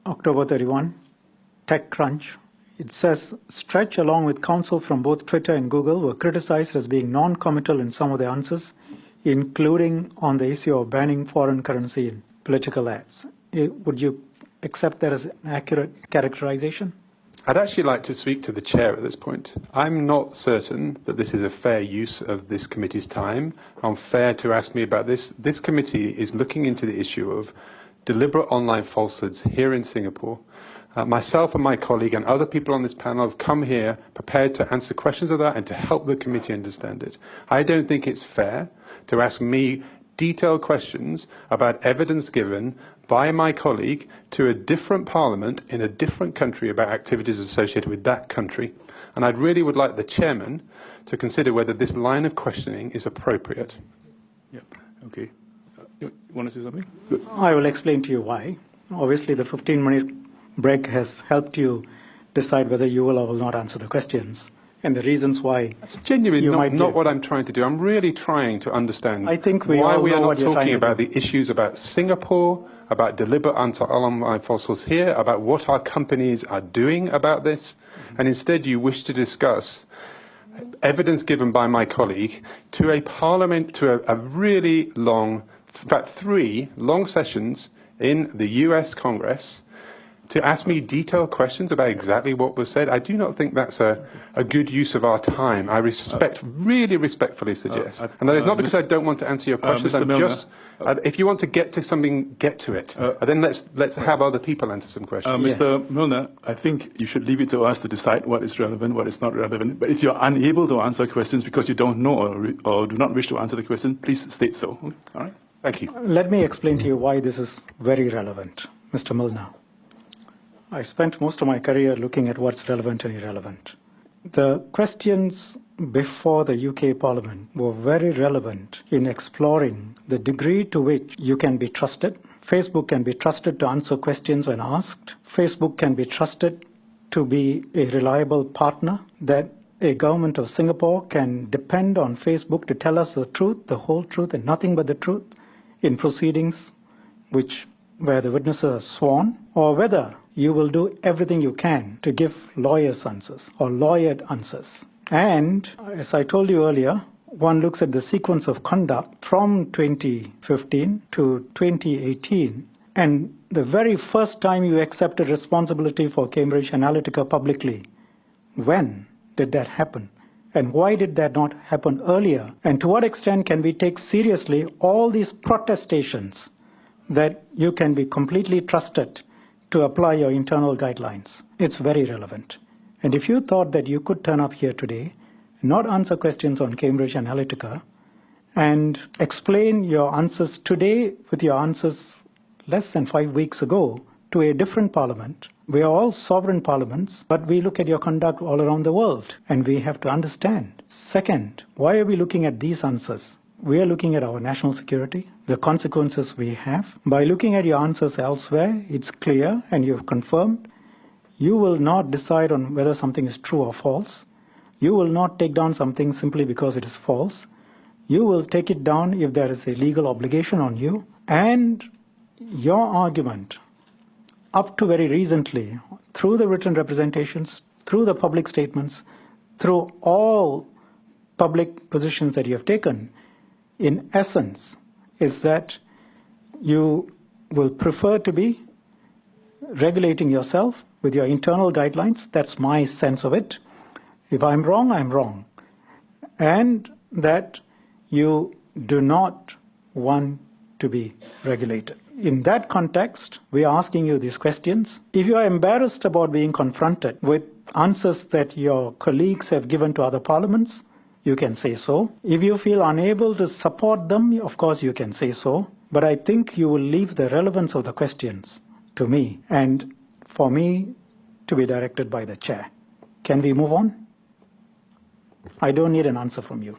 October 31, TechCrunch. It says, Stretch, along with counsel from both Twitter and Google, were criticized as being non-committal in some of the answers, including on the issue of banning foreign currency in political ads. Would you accept that as an accurate characterization? I'd actually like to speak to the chair at this point. I'm not certain that this is a fair use of this committee's time. Unfair to ask me about this. This committee is looking into the issue of deliberate online falsehoods here in Singapore. Myself and my colleague and other people on this panel have come here prepared to answer questions of that and to help the committee understand it. I don't think it's fair to ask me detailed questions about evidence given by my colleague to a different parliament in a different country about activities associated with that country. And I really would like the chairman to consider whether this line of questioning is appropriate. Yep. Okay. You want to say something? I will explain to you why. Obviously, the 15-minute break has helped you decide whether you will or will not answer the questions. And the reasons why. That's genuinely not what I'm trying to do. I'm really trying to understand why we are not talking about the issues about Singapore, about deliberate online falsehoods here, about what our companies are doing about this, and instead you wish to discuss evidence given by my colleague to a parliament, to a really long, in fact 3 long sessions in the US Congress, to ask me detailed questions about exactly what was said. I do not think that's a good use of our time. I really respectfully suggest. And that is not because I don't want to answer your questions. I'm just, if you want to get to something, get to it. Then let's have other people answer some questions. Mr. Milner, I think you should leave it to us to decide what is relevant, what is not relevant. But if you're unable to answer questions because you don't know or do not wish to answer the question, please state so. All right? Thank you. Let me explain to you why this is very relevant, Mr. Milner. I spent most of my career looking at what's relevant and irrelevant. The questions before the UK Parliament were very relevant in exploring the degree to which you can be trusted. Facebook can be trusted to answer questions when asked. Facebook can be trusted to be a reliable partner, that a government of Singapore can depend on Facebook to tell us the truth, the whole truth, and nothing but the truth in proceedings where the witnesses are sworn, or whether you will do everything you can to give lawyers' answers or lawyered answers. And as I told you earlier, one looks at the sequence of conduct from 2015 to 2018, and the very first time you accepted responsibility for Cambridge Analytica publicly, when did that happen? And why did that not happen earlier? And to what extent can we take seriously all these protestations that you can be completely trusted to apply your internal guidelines? It's very relevant. And if you thought that you could turn up here today, not answer questions on Cambridge Analytica, and explain your answers today with your answers less than 5 weeks ago to a different parliament, we are all sovereign parliaments, but we look at your conduct all around the world, and we have to understand. Second, why are we looking at these answers? We are looking at our national security, the consequences we have. By looking at your answers elsewhere, it's clear, and you've confirmed, you will not decide on whether something is true or false. You will not take down something simply because it is false. You will take it down if there is a legal obligation on you. And your argument, up to very recently, through the written representations, through the public statements, through all public positions that you have taken, in essence, is that you will prefer to be regulating yourself with your internal guidelines. That's my sense of it. If I'm wrong, I'm wrong. And that you do not want to be regulated. In that context, we are asking you these questions. If you are embarrassed about being confronted with answers that your colleagues have given to other parliaments, you can say so. If you feel unable to support them, of course you can say so. But I think you will leave the relevance of the questions to me, and for me to be directed by the chair. Can we move on? I don't need an answer from you.